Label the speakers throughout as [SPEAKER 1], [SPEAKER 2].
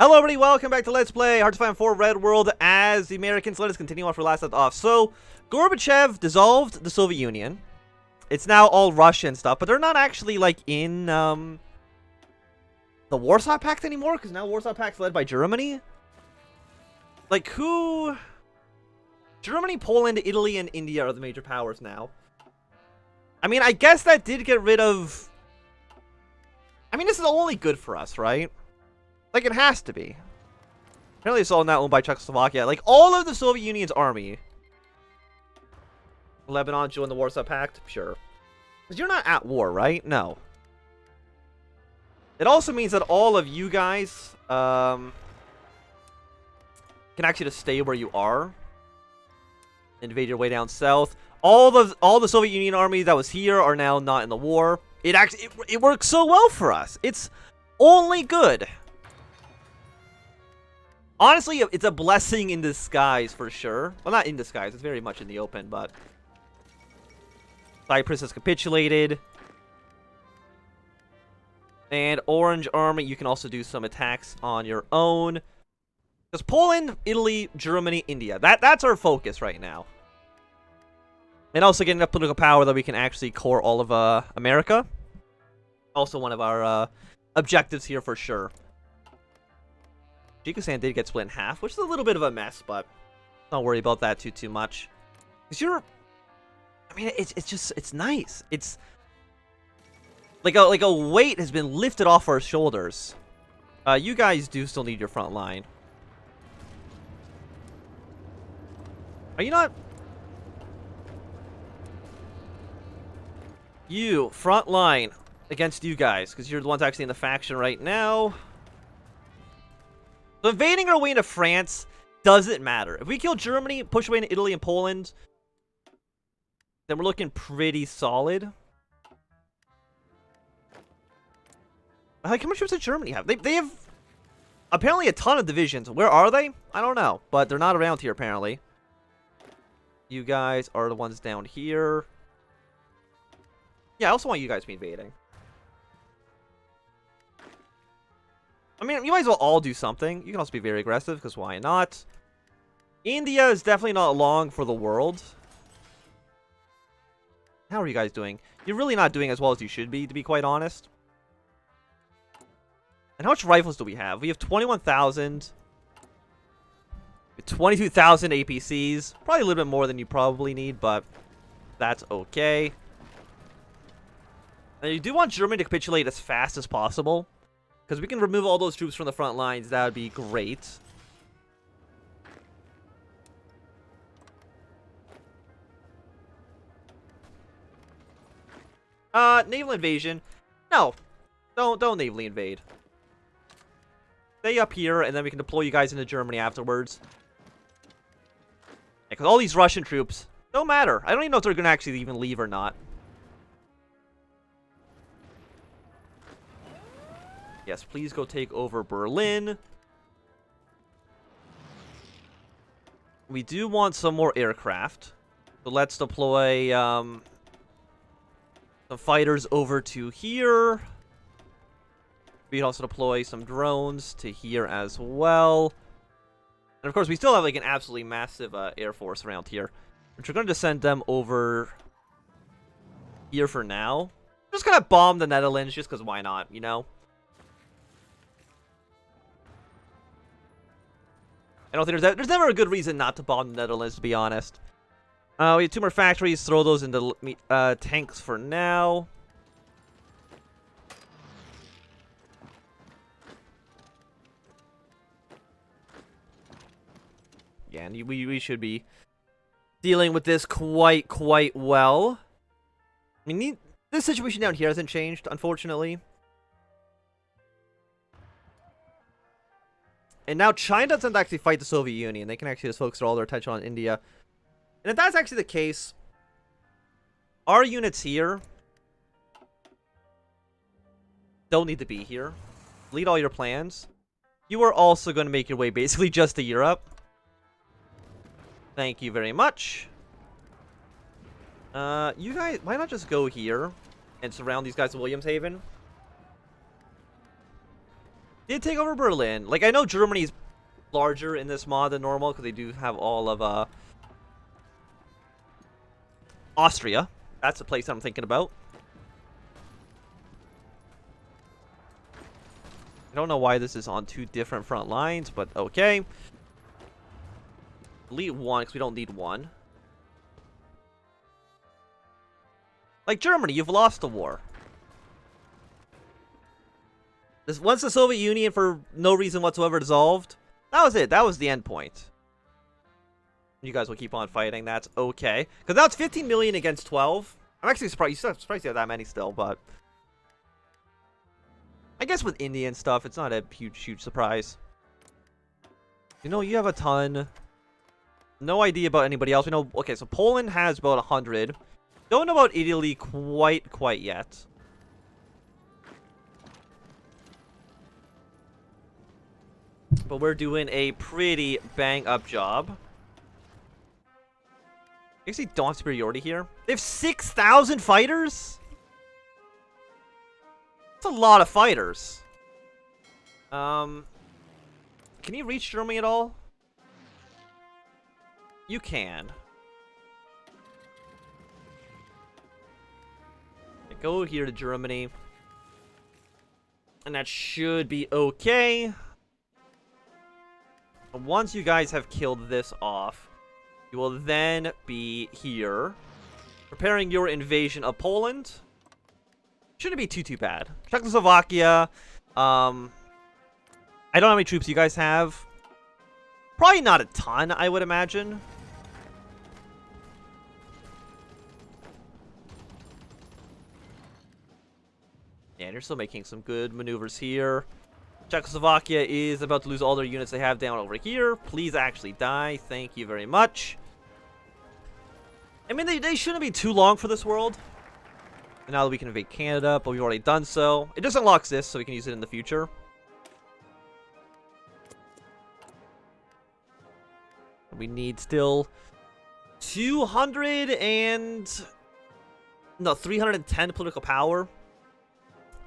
[SPEAKER 1] Hello everybody, welcome back to Let's Play RGFX Red World as the Americans. Let us continue off where we last left off. So, Gorbachev dissolved the Soviet Union. It's now all Russia and stuff, but they're not actually, like, in, the Warsaw Pact anymore, because now Warsaw Pact's led by Germany. Like, who... Germany, Poland, Italy, and India are the major powers now. I mean, I guess that did get rid of... I mean, this is only good for us, right? Like, it has to be. Apparently it's all now owned by Czechoslovakia. Like, all of the Soviet Union's army. Lebanon joined the Warsaw Pact? Sure. Because you're not at war, right? No. It also means that all of you guys can actually just stay where you are. Invade your way down south. All the Soviet Union army that was here are now not in the war. It works so well for us. It's only good. Honestly, it's a blessing in disguise for sure. Well, not in disguise. It's very much in the open, but... Cyprus has capitulated. And Orange Army, you can also do some attacks on your own. Because Poland, Italy, Germany, India. That's our focus right now. And also getting enough political power that we can actually core all of America. Also one of our objectives here for sure. Tajikistan did get split in half, which is a little bit of a mess, but don't worry about that too much. Because I mean, it's nice. It's like a weight has been lifted off our shoulders. You guys do still need your front line. Are you not? You, front line against you guys, because you're the ones actually in the faction right now. So invading our way into France doesn't matter. If we kill Germany, push away into Italy and Poland, then we're looking pretty solid. Like, how much troops does Germany have? They have apparently a ton of divisions. Where are they? I don't know, but they're not around here apparently. You guys are the ones down here. Yeah, I also want you guys to be invading. I mean, you might as well all do something. You can also be very aggressive, because why not? India is definitely not long for the world. How are you guys doing? You're really not doing as well as you should be, to be quite honest. And how much rifles do we have? We have 21,000. 22,000 APCs. Probably a little bit more than you probably need, but that's okay. And you do want Germany to capitulate as fast as possible. Because we can remove all those troops from the front lines. That would be great. Naval invasion. No. Don't navally invade. Stay up here, and then we can deploy you guys into Germany afterwards. Because all these Russian troops don't matter. I don't even know if they're going to actually even leave or not. Yes, please go take over Berlin. We do want some more aircraft. So let's deploy some fighters over to here. We can also deploy some drones to here as well. And of course, we still have like an absolutely massive air force around here. Which we're going to send them over here for now. Just gonna bomb the Netherlands just because why not, you know? I don't think there's never a good reason not to bomb the Netherlands, to be honest. We have 2 more factories. Throw those into tanks for now. Yeah, and we should be dealing with this quite well. I mean, this situation down here hasn't changed, unfortunately. And now China doesn't actually fight the Soviet Union. They can actually just focus all their attention on India. And if that's actually the case, our units here don't need to be here. Lead all your plans. You are also going to make your way basically just to Europe. Thank you very much. You guys, why not just go here and surround these guys in Williamshaven? did take over Berlin. Like, I know Germany's larger in this mod than normal because they do have all of Austria. That's the place I'm thinking about. I don't know why this is on 2 different front lines, but okay. Delete 1 because we don't need 1. Like Germany, you've lost the war. Once the Soviet Union, for no reason whatsoever, dissolved, that was it. That was the end point. You guys will keep on fighting. That's okay. Because now it's 15 million against 12. I'm actually surprised. Surprised you have that many still, but I guess with India and stuff, it's not a huge surprise. You know, you have a ton. No idea about anybody else. We know. Okay, so Poland has about 100. Don't know about Italy quite yet. But we're doing a pretty bang-up job. You see don't have superiority here. They have 6,000 fighters? That's a lot of fighters. Can you reach Germany at all? You can. Go here to Germany. And that should be okay. Once you guys have killed this off, you will then be here, preparing your invasion of Poland. Shouldn't be too bad. Czechoslovakia. I don't know how many troops you guys have. Probably not a ton, I would imagine. Yeah, and you're still making some good maneuvers here. Czechoslovakia is about to lose all their units they have down over here. Please actually die. Thank you very much. I mean, they shouldn't be too long for this world. And now that we can invade Canada, but we've already done so. It just unlocks this, so we can use it in the future. We need still 310 political power.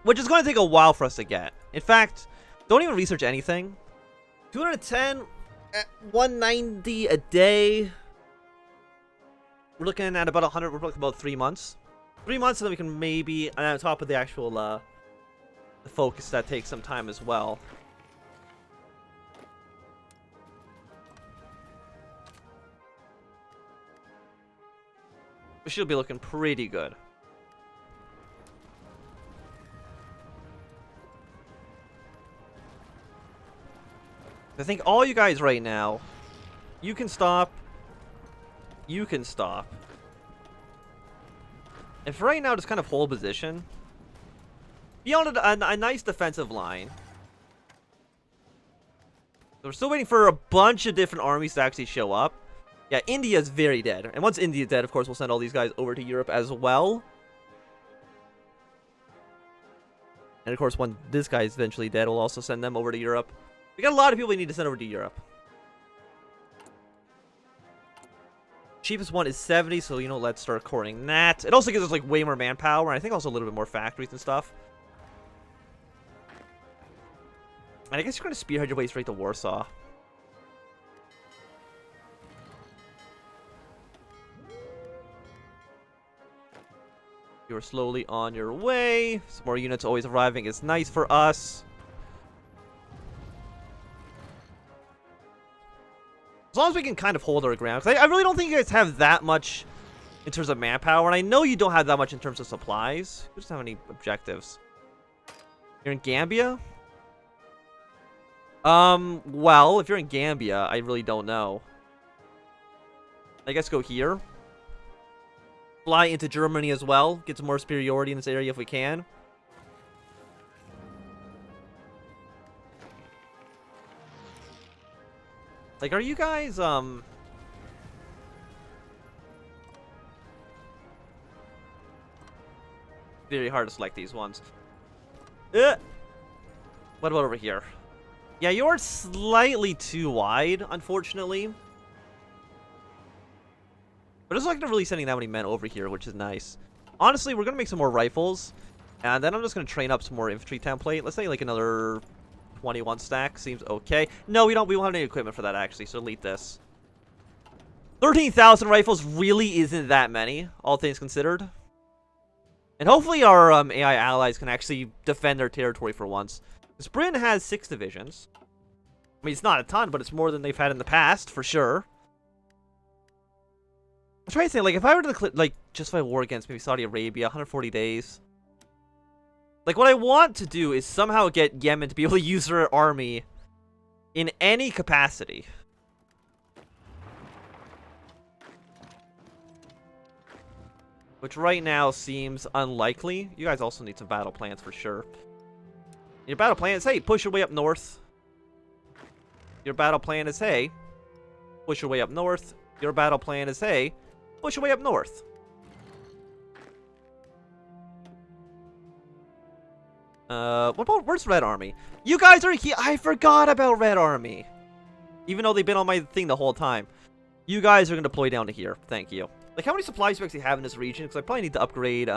[SPEAKER 1] Which is going to take a while for us to get. In fact, don't even research anything. 210 at 190 a day. We're looking at about 100. We're looking about 3 months. 3 months, and then we can maybe, on top of the actual the focus, that takes some time as well. We should be looking pretty good. I think all you guys right now, you can stop. You can stop. And for right now, just kind of hold position. Be on a nice defensive line. So we're still waiting for a bunch of different armies to actually show up. Yeah, India is very dead. And once India's dead, of course, we'll send all these guys over to Europe as well. And of course, when this guy is eventually dead, we'll also send them over to Europe. We got a lot of people we need to send over to Europe. Cheapest one is 70, so, you know, let's start coring that. It also gives us, like, way more manpower, and I think also a little bit more factories and stuff. And I guess you're going to spearhead your way straight to Warsaw. You're slowly on your way. Some more units always arriving is nice for us. As long as we can kind of hold our ground. 'Cause I really don't think you guys have that much in terms of manpower. And I know you don't have that much in terms of supplies. You just have any objectives. You're in Gambia? Well, if you're in Gambia, I really don't know. I guess go here. Fly into Germany as well. Get some more superiority in this area if we can. Like, are you guys, very hard to select these ones. What about over here? Yeah, you're slightly too wide, unfortunately. But it's not like really sending that many men over here, which is nice. Honestly, we're going to make some more rifles. And then I'm just going to train up some more infantry template. Let's say, like, another 21 stack. Seems okay. No, we don't have any equipment for that, actually, so delete this. 13,000 rifles really isn't that many, all things considered. And hopefully our AI allies can actually defend their territory for once. Because Britain has 6 divisions. I mean, it's not a ton, but it's more than they've had in the past, for sure. I'm trying to think, like, if I were to, like, justify war against maybe Saudi Arabia, 140 days. Like, what I want to do is somehow get Yemen to be able to use their army in any capacity. Which right now seems unlikely. You guys also need some battle plans for sure. Your battle plan is, hey, push your way up north. Your battle plan is, hey, push your way up north. Your battle plan is, hey, push your way up north. What about, where's Red Army? You guys are here. I forgot about Red Army. Even though they've been on my thing the whole time. You guys are going to deploy down to here. Thank you. Like, how many supplies do you actually have in this region? Because I probably need to upgrade,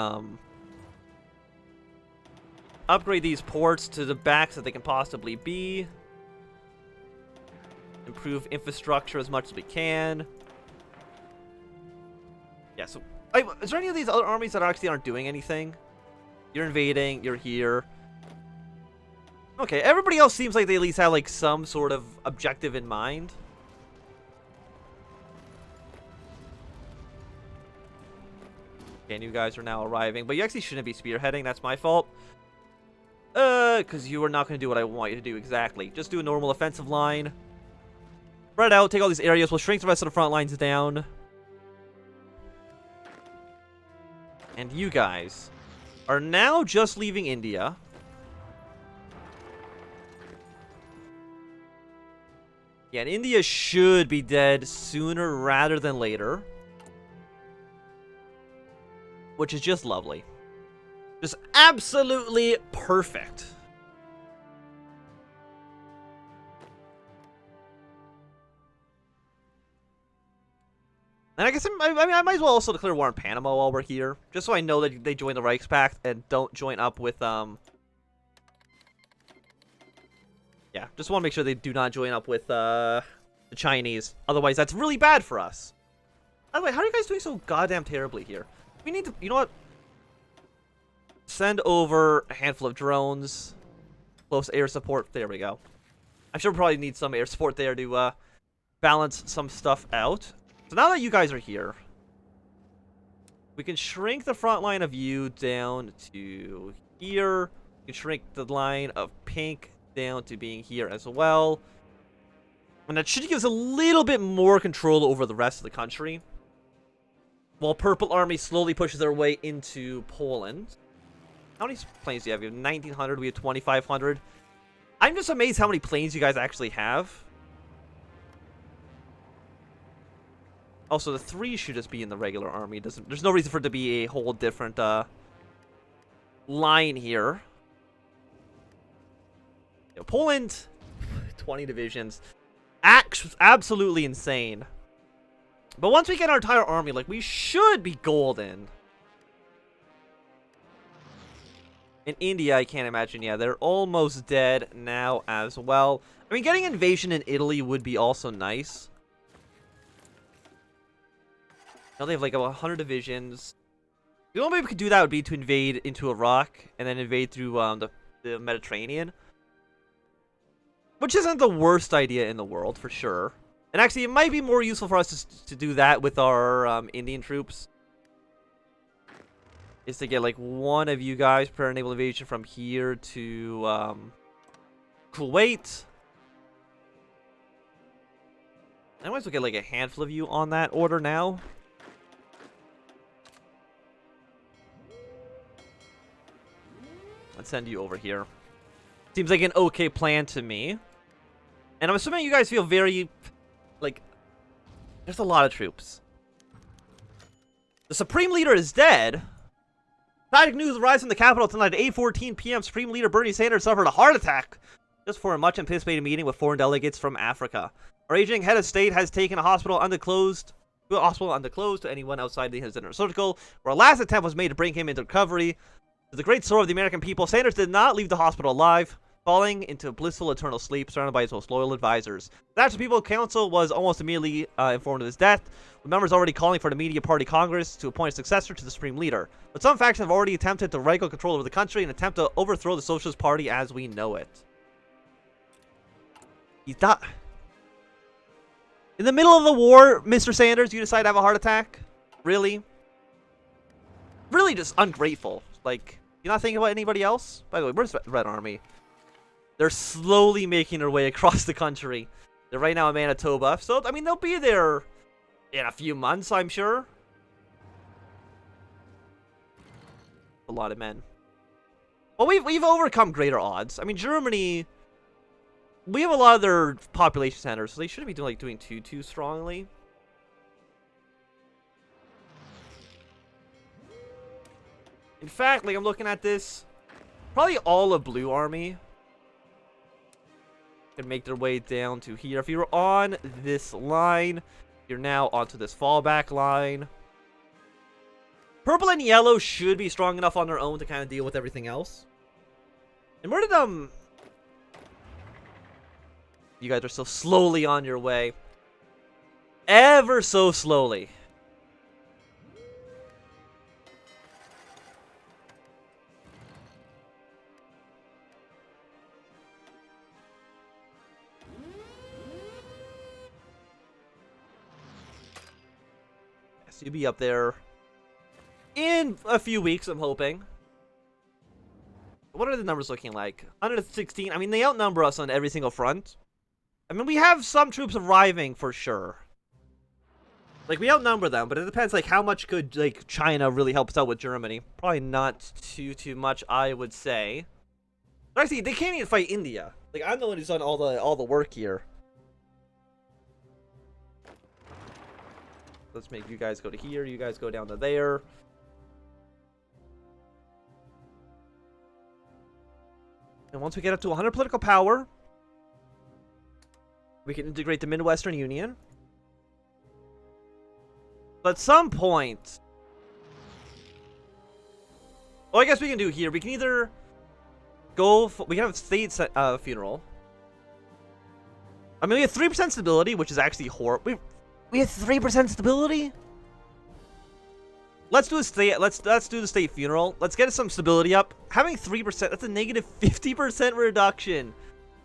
[SPEAKER 1] upgrade these ports to the max that they can possibly be. Improve infrastructure as much as we can. Yeah, so... is there any of these other armies that actually aren't doing anything? You're invading, you're here. Okay, everybody else seems like they at least have, like, some sort of objective in mind. Okay, and you guys are now arriving, but you actually shouldn't be spearheading. That's my fault. Because you are not going to do what I want you to do exactly. Just do a normal offensive line. Spread out, take all these areas. We'll shrink the rest of the front lines down. And you guys are now just leaving India. Yeah, and India should be dead sooner rather than later. Which is just lovely. Just absolutely perfect. And I guess I might as well also declare war on Panama while we're here. Just so I know that they join the Reichspakt and don't join up with, yeah, just want to make sure they do not join up with, the Chinese. Otherwise, that's really bad for us. By the way, how are you guys doing so goddamn terribly here? We need to, you know what? Send over a handful of drones. Close air support. There we go. I'm sure we'll probably need some air support there to, balance some stuff out. So now that you guys are here, we can shrink the front line of you down to here. We can shrink the line of pink down to being here as well. And that should give us a little bit more control over the rest of the country. While Purple Army slowly pushes their way into Poland. How many planes do you have? You have 1,900, we have 2,500. I'm just amazed how many planes you guys actually have. Also, the 3 should just be in the regular army. There's no reason for it to be a whole different line here. You know, Poland, 20 divisions. Absolutely insane. But once we get our entire army, like, we should be golden. In India, I can't imagine. Yeah, they're almost dead now as well. I mean, getting invasion in Italy would be also nice. Now they have like about 100 divisions. The only way we could do that would be to invade into Iraq and then invade through the Mediterranean. Which isn't the worst idea in the world, for sure. And actually, it might be more useful for us to do that with our Indian troops. Is to get like one of you guys prepare naval invasion from here to Kuwait. I might as well get like a handful of you on that order now. Let's send you over here. Seems like an okay plan to me. And I'm assuming you guys feel very, like, there's a lot of troops. The Supreme Leader is dead. Tragic news arrives from the capital tonight at 8:14 p.m. Supreme Leader Bernie Sanders suffered a heart attack just for a much-anticipated meeting with foreign delegates from Africa. Our aging head of state has taken a hospital undisclosed to anyone outside the inner circle, where a last attempt was made to bring him into recovery. To the great sorrow of the American people, Sanders did not leave the hospital alive. falling into blissful eternal sleep, surrounded by his most loyal advisors. The National People's Council was almost immediately informed of his death, with members already calling for an immediate party congress to appoint a successor to the supreme leader. But some factions have already attempted to wrangle control over the country and attempt to overthrow the Socialist Party as we know it. He thought... In the middle of the war, Mr. Sanders, you decide to have a heart attack? Really? Really just ungrateful. Like, you're not thinking about anybody else? By the way, where's the Red Army? They're slowly making their way across the country. They're right now in Manitoba. So, I mean, they'll be there in a few months, I'm sure. A lot of men. Well, we've overcome greater odds. I mean, Germany... We have a lot of their population centers, so they shouldn't be doing too strongly. In fact, like, I'm looking at this, probably all of Blue Army can make their way down to here. If you were on this line, you're now onto this fallback line. Purple and yellow should be strong enough on their own to kind of deal with everything else. And where did, You guys are so slowly on your way. Ever so slowly. Yes, you'll be up there in a few weeks, I'm hoping. What are the numbers looking like? 116. I mean, they outnumber us on every single front. I mean, we have some troops arriving for sure. Like, we outnumber them, but it depends, like, how much could, like, China really help us out with Germany? Probably not too much, I would say. But actually, they can't even fight India. Like, I'm the one who's done all the work here. Let's make you guys go to here, you guys go down to there. And once we get up to 100 political power, we can integrate the Midwestern Union. But at some point... Well, I guess we can do here. We can either go... We can have a state funeral. I mean, we have 3% stability, which is actually horrible. We have 3% stability? Let's do a state... Let's do the state funeral. Let's get some stability up. Having 3%, that's a negative 50% reduction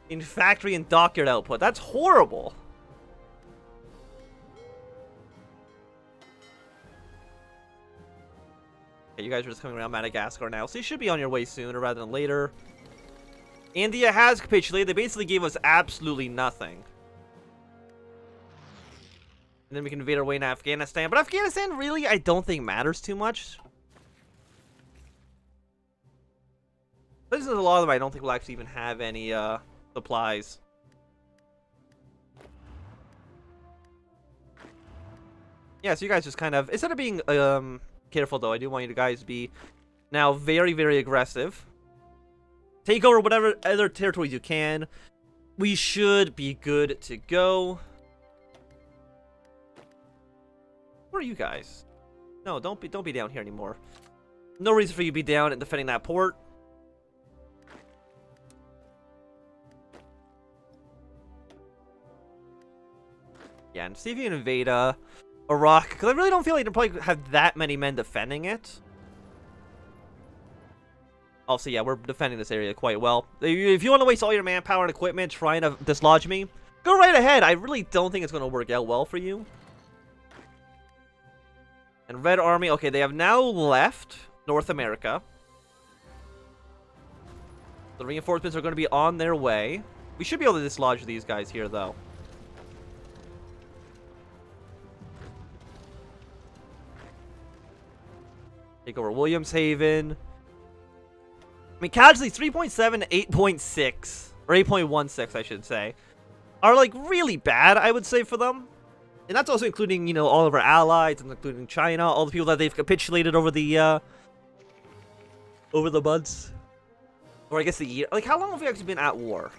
[SPEAKER 1] in factory and dockyard output. That's horrible. Okay, you guys are just coming around Madagascar now, so you should be on your way sooner rather than later. India has capitulated. They basically gave us absolutely nothing. And then we can invade our way in Afghanistan. But Afghanistan really, I don't think matters too much. There's a lot of them I don't think will actually even have any supplies. Yeah, so you guys just kind of, instead of being careful though, I do want you guys to be now very, very aggressive. Take over whatever other territories you can. We should be good to go. Where are you guys? No, don't be down here anymore. No reason for you to be down and defending that port. Yeah, and see if you can invade Iraq, because I really don't feel like they probably have that many men defending it. Also, yeah, we're defending this area quite well. If you want to waste all your manpower and equipment trying to dislodge me, go right ahead. I really don't think it's going to work out well for you. And Red Army, okay, they have now left North America. The reinforcements are going to be on their way. We should be able to dislodge these guys here, though. Take over Williamshaven. I mean, casualties 3.7 to 8.6. Or 8.16, I should say. Are, like, really bad, I would say, for them. And that's also including, you know, all of our allies, and including China, all the people that they've capitulated over the months. Or I guess the year. Like, how long have we actually been at war?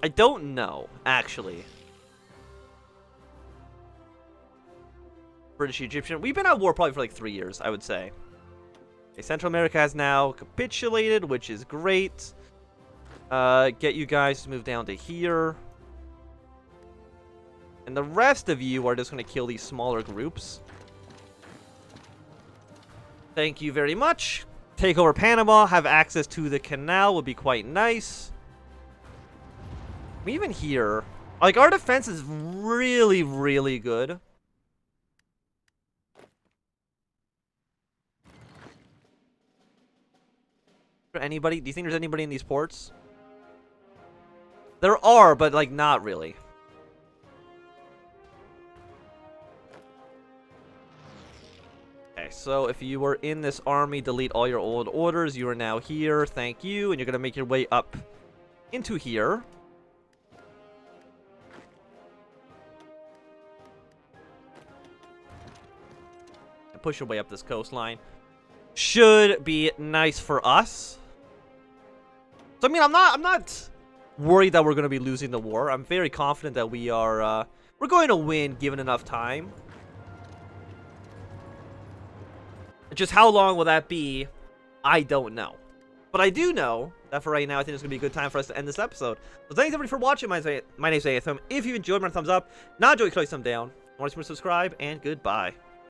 [SPEAKER 1] I don't know, actually. British Egyptian. We've been at war probably for like 3 years, I would say. Okay, Central America has now capitulated, which is great. Get you guys to move down to here. And the rest of you are just going to kill these smaller groups. Thank you very much. Take over Panama, have access to the canal would be quite nice. Even here, like, our defense is really, really good. Anybody? Do you think there's anybody in these ports? There are, but, like, not really. Okay, so if you were in this army, delete all your old orders. You are now here. Thank you. And you're going to make your way up into here. And push your way up this coastline. Should be nice for us. So, I mean, I'm not worried that we're going to be losing the war. I'm very confident that we are, we're going to win given enough time. Just how long will that be? I don't know. But I do know that for right now, I think it's going to be a good time for us to end this episode. So thanks everybody for watching. My name's AFM. If you enjoyed, my thumbs up. Not enjoyed, click thumb down. Want to subscribe, and goodbye.